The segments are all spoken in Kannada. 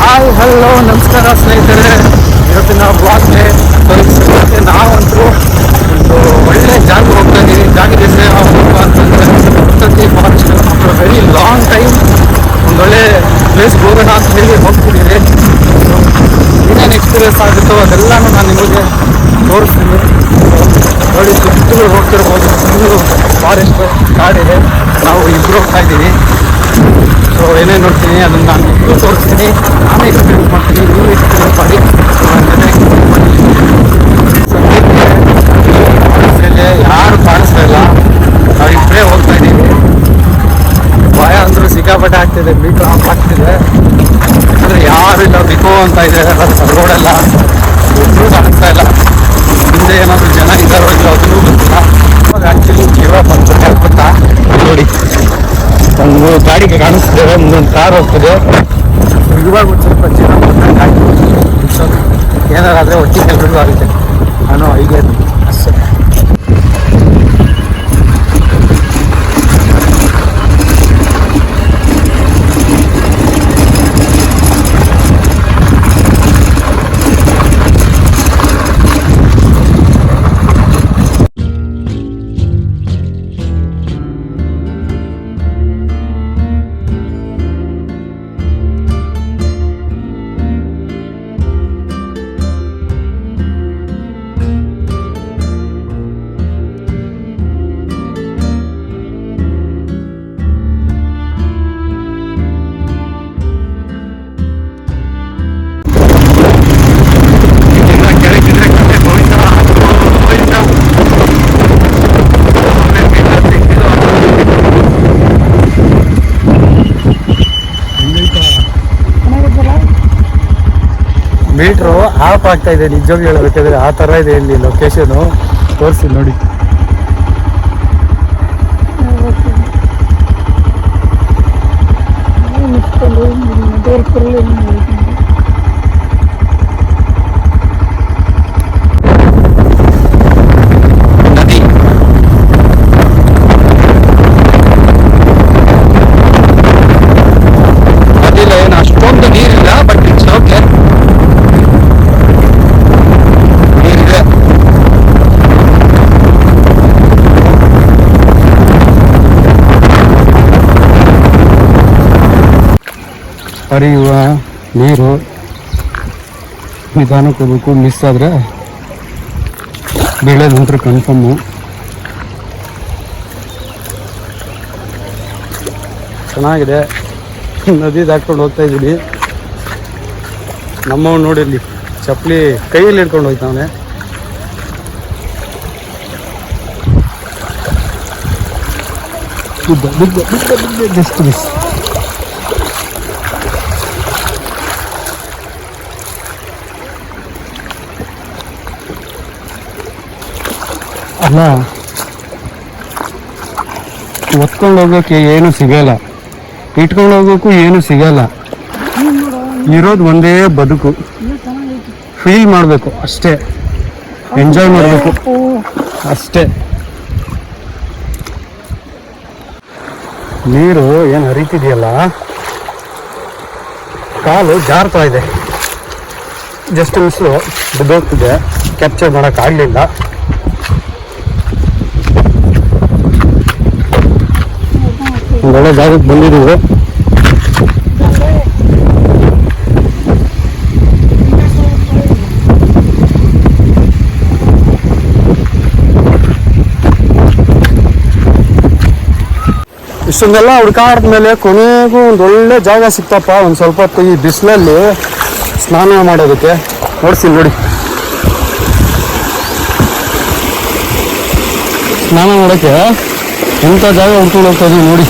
ಹಾಯ್ ಹಲೋ ನಮಸ್ಕಾರ ಸ್ನೇಹಿತರೆ. ಇವತ್ತಿನ ಬ್ಲಾಗ್ಗೆ ನಾವಂತೂ ಒಂದು ಒಳ್ಳೆ ಜಾಗ ಹೋಗ್ತಾ ಇದ್ದೀವಿ. ಜಾಗದ ಹೆಸರು ಯಾವುದು ಅಂತಂದರೆ ಪ್ರಕೃತಿ ಫಾರೆಸ್ಟ್. ವೆರಿ ಲಾಂಗ್ ಟೈಮ್ ಒಂದೊಳ್ಳೆ ಪ್ಲೇಸ್ಗೆ ಹೋಗೋಣ ಅಂತ ಹೇಳಿ ಹೋಗ್ತಿದ್ದೀವಿ. ಏನೇನು ಎಕ್ಸ್ಪೀರಿಯನ್ಸ್ ಆಗುತ್ತೋ ಅದೆಲ್ಲನೂ ನಾನು ನಿಮಗೆ ತೋರಿಸ್ತೀನಿ. ನೋಡಿ, ಸುತ್ತಲೂ ಹೋಗ್ತಿರ್ಬೋದು. ಸುತ್ತಲೂ ಫಾರೆಸ್ಟ್ ಕಾಡಿದೆ. ನಾವು ಇಬ್ಬರು ಹೋಗ್ತಾ ಇದ್ದೀವಿ. ಸೊ ಏನೇನು ನೋಡ್ತೀನಿ ಅದನ್ನು ನಾನು ಇಬ್ಬರು ತೋರಿಸ್ತೀನಿ. ನಾನೇ ಎಕ್ಸ್ಪೀರಿಯನ್ಸ್ ಮಾಡ್ತೀನಿ, ನೀವು ಎಕ್ಸ್ಪೀರಿಯನ್ಸ್ ಮಾಡಿ ಸದ್ಯಕ್ಕೆ ಯಾರು ಕಾಣಿಸ್ತಾ ಇಲ್ಲ. ನಾವು ಇಬ್ಬರೇ ಹೋಗ್ತಾ ಇದ್ದೀವಿ. ಭಯ ಅಂದರೂ ಸಿಕ್ಕಾಪಟ್ಟೆ ಆಗ್ತಿದೆ. ಮೀಟರ್ ಆಫ್ ಆಗ್ತಿದೆ ಅಂದರೆ ಯಾರು ಇಲ್ಲ, ಬಿಕೋ ಅಂತ ಇದೆ ರೋಡೆಲ್ಲ. ಇಬ್ಬರು ಕಾಣಿಸ್ತಾ ಇಲ್ಲ. ಹಿಂದೆ ಏನಾದರೂ ಜನ ಇದ್ದಾರೋ ಇಲ್ಲ ಅದನ್ನು ಗೊತ್ತಿಲ್ಲ. ಇವಾಗ ಆ್ಯಕ್ಚುಲಿ ಜೀವ ಬಂದು ಗೊತ್ತಾ ನೋಡಿ, ಒಂದು ಗಾಡಿಗೆ ಕಾಣಿಸ್ತಿದೆ, ಮುಂದೊಂದು ಕಾರ್ ಹೋಗ್ತದೆ. ಇವಾಗ ಒಂದು ಸ್ವಲ್ಪ ಜನ ಏನಾರಾದರೆ ಒಟ್ಟಿಗೆ ಕೆಲಸ ಆಗುತ್ತೆ. ನಾನು ಹೀಗೆ ಅಷ್ಟೇ. ಮೀಟ್ರು ಆಫ್ ಆಗ್ತಾ ಇದೆ. ನಿಜವಾಗಿ ಹೇಳಬೇಕಾದ್ರೆ ಆ ಥರ ಇದೆ ಇಲ್ಲಿ ಲೊಕೇಶನು. ತೋರಿಸಿ ನೋಡಿ. ನದಿ ನದಿಲ್ಲ, ಏನು ಅಷ್ಟೊಂದು ನೀರಿಲ್ಲ, ಬಟ್ ಇಟ್ಸ್ ಓಕೆ. ಹರಿಯುವ ನೀರು ನಿಧಾನಕ್ಕೆ ಹೋಗ್ಬೇಕು. ಮಿಸ್ ಆದರೆ ಬೀಳೋದು ನಂತರ ಕನ್ಫರ್ಮು. ಚೆನ್ನಾಗಿದೆ. ನದಿ ದಾಟ್ಕೊಂಡು ಹೋಗ್ತಾ ಇದ್ದೀನಿ. ನಮ್ಮವ್ನು ನೋಡಿರ್ಲಿ, ಚಪ್ಪಲಿ ಕೈಯಲ್ಲಿ ಹಿಡ್ಕೊಂಡು ಹೋಗ್ತಾವನೆ. Just miss. ಅಲ್ಲ, ಒತ್ಕೊಂಡು ಹೋಗೋಕ್ಕೆ ಏನು ಸಿಗಲ್ಲ, ಇಟ್ಕೊಂಡು ಹೋಗೋಕ್ಕೂ ಏನು ಸಿಗಲ್ಲ. ಇರೋದು ಒಂದೇ ಬದುಕು. ಫೀಲ್ ಮಾಡಬೇಕು ಅಷ್ಟೇ, ಎಂಜಾಯ್ ಮಾಡಬೇಕು ಅಷ್ಟೇ. ನೀರು ಏನು ಹರಿತಿದೆಯಲ್ಲ, ಕಾಲು ಜಾರ್ತಾ ಇದೆ. Just miss ಬಿದ್ದೋಗ್ತಿದೆ. ಕ್ಯಾಪ್ಚರ್ ಮಾಡೋಕ್ಕಾಗಲಿಲ್ಲ. ಒಳ್ಳೆ ಜಾಗಕ್ಕೆ ಬಂದಿದ್ದೀವಿ. ಇಷ್ಟೊಂದೆಲ್ಲ ಹುಡುಕಾಡಿದ್ಮೇಲೆ ಕೊನೆಗೂ ಒಂದು ಒಳ್ಳೆ ಜಾಗ ಸಿಕ್ತಪ್ಪ. ಒಂದು ಸ್ವಲ್ಪ ಹೊತ್ತು ಈ ಬಿಸಿಲಲ್ಲಿ ಸ್ನಾನ ಮಾಡೋದಕ್ಕೆ. ನೋಡ್ತೀನಿ ನೋಡಿ, ಸ್ನಾನ ಮಾಡೋಕ್ಕೆ ಎಂಥ ಜಾಗ ಹುಡ್ಕೊಂಡು ಹೋಗ್ತಾ ಇದೀವಿ ನೋಡಿ.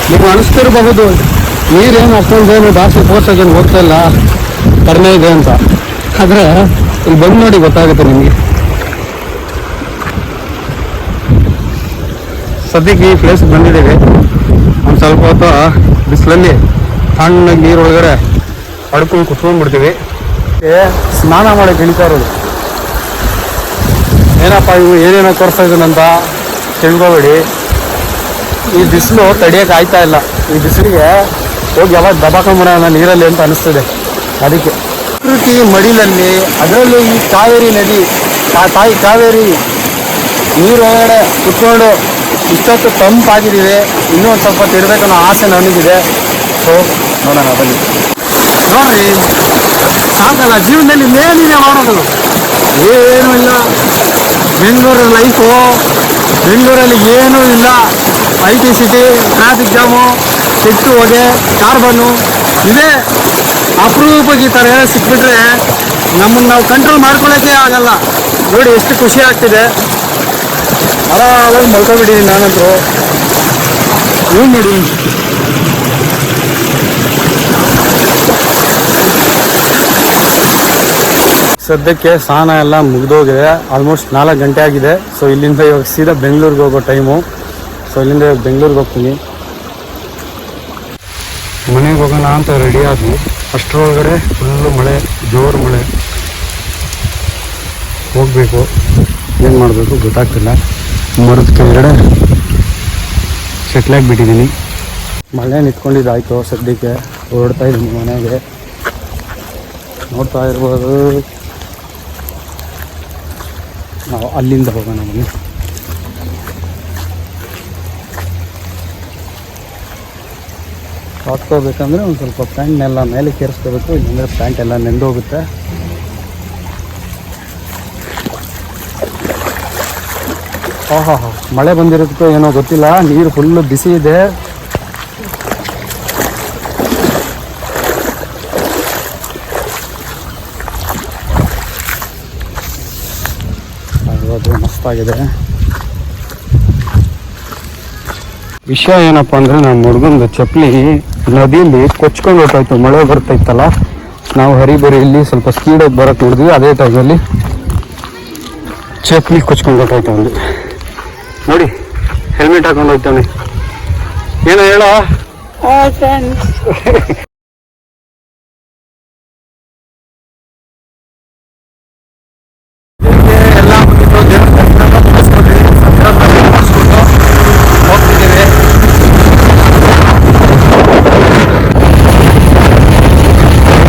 ನೀವು ಅನಿಸ್ತಿರಬಹುದು ನೀರೇನು ಅಷ್ಟೊಂದೇನು ಜಾಸ್ತಿ ಫೋರ್ಸಾಗೇನು ಹೋಗ್ತಾ ಇಲ್ಲ, ಕಡಿಮೆ ಇದೆ ಅಂತ. ಆದರೆ ಇಲ್ಲಿ ಬಂದು ನೋಡಿ ಗೊತ್ತಾಗುತ್ತೆ ನಿಮಗೆ. ಸದ್ಯಕ್ಕೆ ಈ ಪ್ಲೇಸ್ಗೆ ಬಂದಿದ್ದೀವಿ. ಒಂದು ಸ್ವಲ್ಪ ಹೊತ್ತು ಬಿಸಿಲಲ್ಲಿ ತಣ್ಣಗೆ ನೀರೊಳಗಡೆ ಅಡ್ಕೊಂಡು ಕುತ್ಕೊಂಡ್ಬಿಡ್ತೀವಿ. ಸ್ನಾನ ಮಾಡೋಕ್ಕೆ ಇಳಿತಾ ಇರೋದು. ಏನಪ್ಪ ಇವು ಏನೇನೋ ತೋರಿಸ್ತಾ ಇದ್ದಾನಂತ ತಿಳ್ಕೊಬೇಡಿ. ಈ ಬಿಸಿಲು ತಡಿಯೋಕೆ ಆಯ್ತಾ ಇಲ್ಲ. ಈ ಬಿಸಿಲಿಗೆ ಹೋಗಿ ಯಾವಾಗ ದಬಾಕೊಂಬಿಡೋಣ ನೀರಲ್ಲಿ ಅಂತ ಅನಿಸ್ತದೆ. ಅದಕ್ಕೆ ಪ್ರಕೃತಿ ಮಡಿಲಲ್ಲಿ, ಅದರಲ್ಲೂ ಈ ಕಾವೇರಿ ನದಿ, ತಾಯಿ ಕಾವೇರಿ ನೀರು ಒಳಗಡೆ ಕುತ್ಕೊಂಡು ಇಷ್ಟೊತ್ತು ತಂಪಾಗಿದ್ದೀವಿ. ಇನ್ನೂ ಒಂದು ಸ್ವಲ್ಪ ತಿರ್ಬೇಕು ಅನ್ನೋ ಆಸೆ ನನಗಿದೆ. ಸೊ ನೋಡೋಣ ಬನ್ನಿ. ನೋಡ್ರಿ, ಸಾಕಲ್ಲ ಜೀವನದಲ್ಲಿ ಮೇಲಿದೆ ಮಾಡೋದು ಏನೂ ಇಲ್ಲ. ಬೆಂಗಳೂರು ಲೈಫು, ಬೆಂಗಳೂರಲ್ಲಿ ಏನೂ ಇಲ್ಲ. IT ಸಿಟಿ, ಟ್ರಾಫಿಕ್ ಜಾಮು, ಕೆಟ್ಟು ಹೊಗೆ, ಕಾರ್ಬನ್ನು ಇದೇ ಅಪರೂಪಕ್ಕೆ. ಈ ಥರ ಏನೋ ಸಿಕ್ಬಿಟ್ರೆ ನಮ್ಮನ್ನು ನಾವು ಕಂಟ್ರೋಲ್ ಮಾಡ್ಕೊಳ್ಳೋಕ್ಕೆ ಆಗಲ್ಲ. ನೋಡಿ ಎಷ್ಟು ಖುಷಿ ಆಗ್ತಿದೆ. ಆರಾಮಾಗಿ ಮಲ್ಕೊಬಿಟ್ಟಿದ್ದೀನಿ ನಾನಂತೂ. ಏನು ನೋಡಿ, ಸದ್ಯಕ್ಕೆ ಸ್ನಾನ ಎಲ್ಲ ಮುಗಿದೋಗಿದೆ. ಆಲ್ಮೋಸ್ಟ್ 4 ಗಂಟೆ ಆಗಿದೆ. ಸೊ ಇಲ್ಲಿಂದ ಇವಾಗ ಸೀದಾ ಬೆಂಗಳೂರಿಗೆ ಹೋಗೋ ಟೈಮು. ಸೊ ಇಲ್ಲಿಂದ ಇವಾಗ ಬೆಂಗಳೂರಿಗೆ ಹೋಗ್ತೀನಿ. ಮನೆಗೆ ಹೋಗೋಣ ಅಂತ ರೆಡಿ ಆದ್ವಿ. ಅಷ್ಟರೊಳಗಡೆ ಫುಲ್ಲು ಮಳೆ, ಜೋರು ಮಳೆ. ಹೋಗಬೇಕು, ಏನು ಮಾಡಬೇಕು ಗೊತ್ತಾಗ್ತಿಲ್ಲ. ಮರದ ಕೆಳಗಡೆ ಸೆಟ್ಲಾಗಿಬಿಟ್ಟಿದ್ದೀನಿ. ಮಳೆ ನಿಂತ್ಕೊಂಡಿದ್ದಾಯ್ತು. ಸದ್ಯಕ್ಕೆ ಹೊರಡ್ತಾ ಇದ್ದೀನಿ ಮನೆಗೆ. ನೋಡ್ತಾ ಇರ್ಬೋದು, ನಾವು ಅಲ್ಲಿಂದ ಹೋಗೋಣ ಮನೆ. ಹಾಕ್ಕೋಬೇಕಂದ್ರೆ ಒಂದು ಸ್ವಲ್ಪ ಪ್ಯಾಂಟ್ನೆಲ್ಲ ಮೇಲೆ ಕೇರಿಸ್ಕೋಬೇಕು, ಇಲ್ಲಾಂದರೆ ಪ್ಯಾಂಟ್ ಎಲ್ಲ ನೆಂದೋಗುತ್ತೆ. ಹಾ ಮಳೆ ಬಂದಿರೋದಕ್ಕೂ ಏನೋ ಗೊತ್ತಿಲ್ಲ, ನೀರು ಫುಲ್ಲು ಬಿಸಿ ಇದೆ. ಅದು ಮಸ್ತಾಗಿದೆ. ವಿಷಯ ಏನಪ್ಪ ಅಂದರೆ, ನಮ್ಮ ಹುಡುಗಂದು ಚಪ್ಪಲಿ ನದಿಯಲ್ಲಿ ಕೊಚ್ಕೊಂಡು ಹೊರ್ಟಾಯ್ತು. ಮಳೆ ಬರ್ತಾಯಿತ್ತಲ್ಲ, ನಾವು ಹರಿಬರಿ ಇಲ್ಲಿ ಸ್ವಲ್ಪ ಸ್ಪೀಡಾಗಿ ಬರೋಕ್ಕೆ ನೋಡಿದ್ವಿ. ಅದೇ ಟೈಮಲ್ಲಿ ಚಪ್ಪಲಿ ಕೊಚ್ಕೊಂಡು ಹೊರ್ಟಾಯ್ತು. ಒಂದು ನೋಡಿ, ಹೆಲ್ಮೆಟ್ ಹಾಕೊಂಡು ಹೋಗ್ತಾನೆ. ಏನೋ ಹೇಳೋ.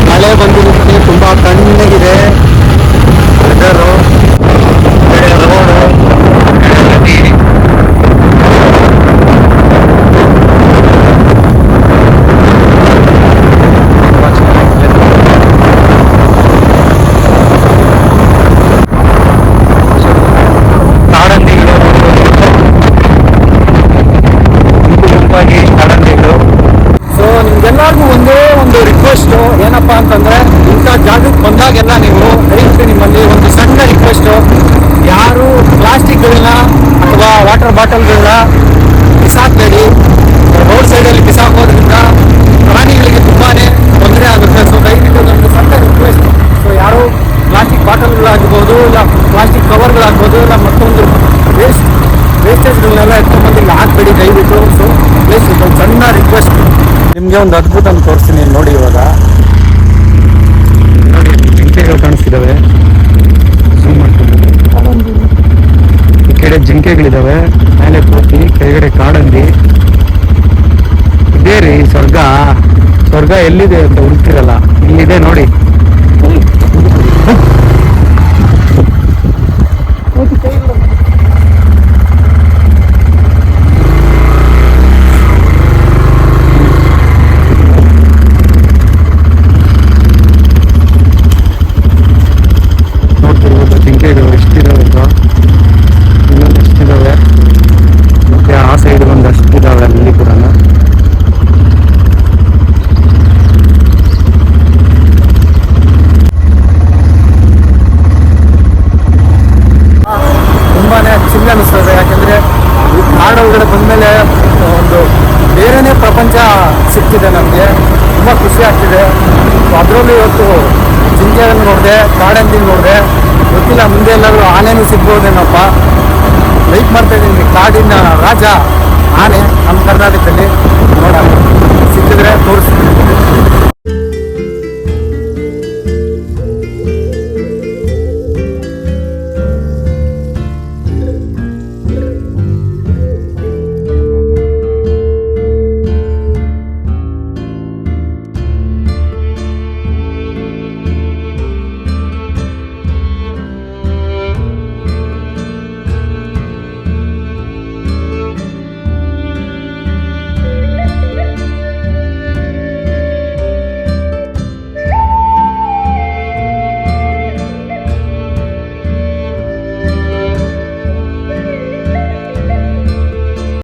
ಮಳೆ ಬಂದಿರೋದಕ್ಕೆ ತುಂಬ ತಣ್ಣಗಿದೆ ವೆದರು. ರೋಡು ಏನಪ್ಪ ಅಂತಂದರೆ, ಇಂಥ ಜಾಗಕ್ಕೆ ಬಂದಾಗೆಲ್ಲ ನೀವು ದಯವಿಟ್ಟು ನಿಮ್ಮಲ್ಲಿ ಒಂದು ಸಣ್ಣ ರಿಕ್ವೆಸ್ಟು, ಯಾರು ಪ್ಲಾಸ್ಟಿಕ್ಗಳನ್ನ ಅಥವಾ ವಾಟರ್ ಬಾಟಲ್ಗಳನ್ನ ಬಿಸಾಕಬೇಡಿ. ರೋಡ್ ಸೈಡಲ್ಲಿ ಬಿಸಾಕೋದ್ರಿಂದ ಪ್ರಾಣಿಗಳಿಗೆ ತುಂಬಾ ತೊಂದರೆ ಆಗುತ್ತೆ. ಸೊ ದಯವಿಟ್ಟು ನಮ್ಮದು ಸಣ್ಣ ರಿಕ್ವೆಸ್ಟ್. ಸೊ ಯಾರು ಪ್ಲಾಸ್ಟಿಕ್ ಬಾಟಲ್ಗಳಾಗ್ಬೋದು, ಇಲ್ಲ ಪ್ಲಾಸ್ಟಿಕ್ ಕವರ್ಗಳಾಗ್ಬೋದು, ಇಲ್ಲ ಮತ್ತೊಂದು ವೇಸ್ಟೇಜ್ಗಳನ್ನೆಲ್ಲ ಎತ್ಕೊಂಡ್ಬಂದು ಇಲ್ಲಿ ಹಾಕಬೇಡಿ ದಯವಿಟ್ಟು. ಸೊ ಪ್ಲೀಸ್ ಇದೊಂದು ಸಣ್ಣ ರಿಕ್ವೆಸ್ಟ್. ನಿಮಗೆ ಒಂದು ಅದ್ಭುತ ತೋರಿಸ್ತೀನಿ ನೋಡಿ. ಇವಾಗ ನೋಡಿ, ಜಿಂಕೆಗಳು ಕಾಣಿಸ್ತಿದ್ದಾವೆ. ಈ ಕಡೆ ಜಿಂಕೆಗಳಿದ್ದಾವೆ, ಮೇಲೆ ಕೋತಿ, ಕೆಳಗಡೆ ಕಾಡಂದಿ. ಇದೇ ರೀ ಸ್ವರ್ಗ. ಸ್ವರ್ಗ ಎಲ್ಲಿದೆ ಅಂತ ಹುಡುಕ್ತಿರಲ್ಲ, ಇಲ್ಲಿದೆ ನೋಡಿ. ಜಿಂಕೆಗಳು ಎಷ್ಟಿದಾವೆ, ಇನ್ನೊಂದು ಎಷ್ಟಿದಾವೆ, ಮತ್ತೆ ಆ ಸೈಡ್ ಒಂದು ಅಷ್ಟಿದಾವೆ ಅಲ್ಲಿ ಕೂಡ. ತುಂಬಾನೇ ಚಿಲ್ಲ ಅನಿಸ್ತದೆ. ಯಾಕಂದ್ರೆ ಈ ಕಾಡೊಳಗಡೆ ಬಂದಮೇಲೆ ಒಂದು ಬೇರೆನೇ ಪ್ರಪಂಚ ಸಿಕ್ತಿದೆ ನಮಗೆ. ತುಂಬ ಖುಷಿ ಆಗ್ತಿದೆ. ಅದರಲ್ಲೂ ಇವತ್ತು ಜಿಂಕೆಯನ್ನು ನೋಡಿದೆ, ಕಾಡಂದಿ ನೋಡಿದೆ. ಗೊತ್ತಿಲ್ಲ, ಮುಂದೆ ಎಲ್ಲರೂ ಆನೆನೂ ಸಿಗ್ಬೋದೇನಪ್ಪ. ವೆಯ್ಟ್ ಮಾಡ್ತಾ ಇದ್ದೀನಿ. ಕಾಡಿನ ರಾಜ ಆನೆ ನಮ್ಮ ಕರ್ನಾಟಕದಲ್ಲಿ ನೋಡೋಣ, ಸಿಕ್ಕಿದ್ರೆ